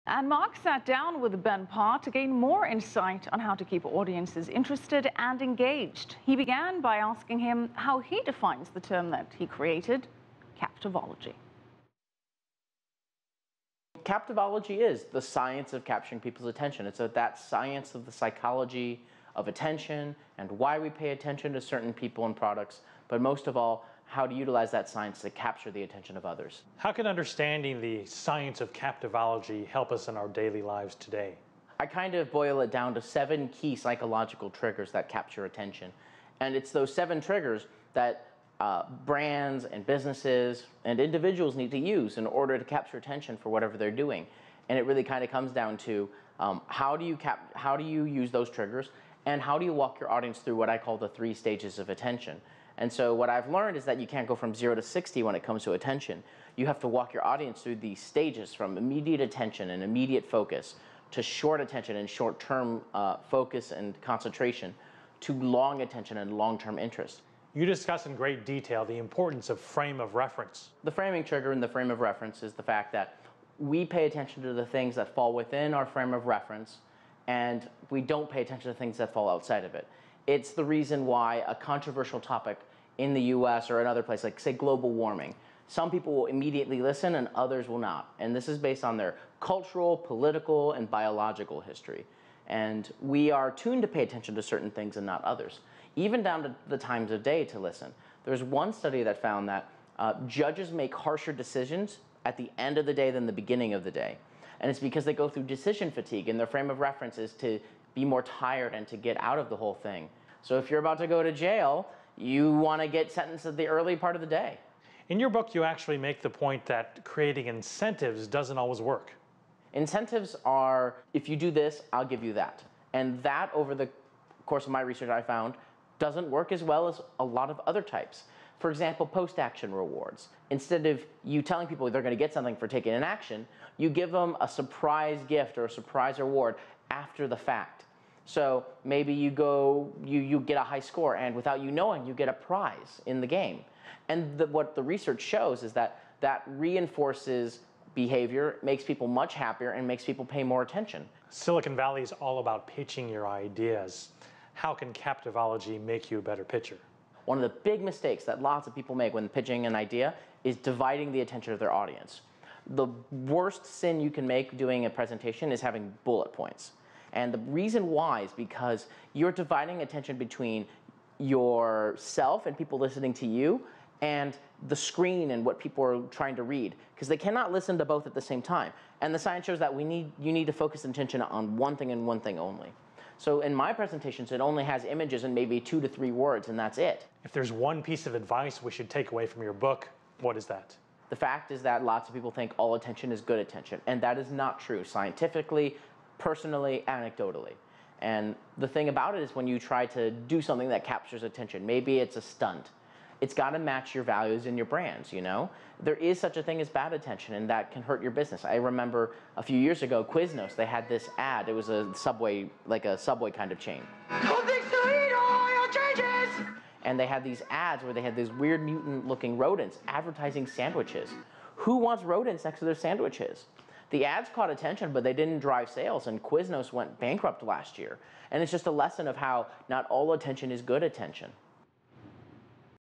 And Mark sat down with Ben Parr to gain more insight on how to keep audiences interested and engaged. He began by asking him how he defines the term that he created, captivology. Captivology is the science of capturing people's attention. It's that science of the psychology of attention and why we pay attention to certain people and products, but most of all, how to utilize that science to capture the attention of others. How can understanding the science of captivology help us in our daily lives today? I kind of boil it down to 7 key psychological triggers that capture attention. And it's those 7 triggers that brands and businesses and individuals need to use in order to capture attention for whatever they're doing. And it really kind of comes down to how do you use those triggers, and how do you walk your audience through what I call the 3 stages of attention. And so what I've learned is that you can't go from 0 to 60 when it comes to attention. You have to walk your audience through these stages from immediate attention and immediate focus to short attention and short-term focus and concentration to long attention and long-term interest. You discuss in great detail the importance of frame of reference. The framing trigger in the frame of reference is the fact that we pay attention to the things that fall within our frame of reference, and we don't pay attention to things that fall outside of it. It's the reason why a controversial topic in the US or another place, like say global warming, some people will immediately listen and others will not. And this is based on their cultural, political, and biological history. And we are tuned to pay attention to certain things and not others, even down to the times of day to listen. There's one study that found that judges make harsher decisions at the end of the day than the beginning of the day. And it's because they go through decision fatigue, and their frame of reference is to be more tired and to get out of the whole thing. So if you're about to go to jail, you want to get sentenced at the early part of the day. In your book, you actually make the point that creating incentives doesn't always work. Incentives are, if you do this, I'll give you that. And that, over the course of my research, I found doesn't work as well as a lot of other types. For example, post-action rewards. Instead of you telling people they're going to get something for taking an action, you give them a surprise gift or a surprise reward after the fact. So maybe you get a high score, and without you knowing, you get a prize in the game. And what the research shows is that that reinforces behavior, makes people much happier, and makes people pay more attention. Silicon Valley is all about pitching your ideas. How can captivology make you a better pitcher? One of the big mistakes that lots of people make when pitching an idea is dividing the attention of their audience. The worst sin you can make doing a presentation is having bullet points. And the reason why is because you're dividing attention between yourself and people listening to you and the screen and what people are trying to read, because they cannot listen to both at the same time. And the science shows that you need to focus attention on one thing and one thing only. So in my presentations, it only has images and maybe 2 to 3 words, and that's it. If there's one piece of advice we should take away from your book, what is that? The fact is that lots of people think all attention is good attention, and that is not true scientifically, personally, anecdotally. And the thing about it is when you try to do something that captures attention, maybe it's a stunt, it's got to match your values and your brands, you know? There is such a thing as bad attention, and that can hurt your business. I remember a few years ago, Quiznos, they had this ad. It was a Subway, like a Subway kind of chain. Something to eat, oil changes! And they had these ads where they had these weird mutant-looking rodents advertising sandwiches. Who wants rodents next to their sandwiches? The ads caught attention, but they didn't drive sales, and Quiznos went bankrupt last year. And it's just a lesson of how not all attention is good attention.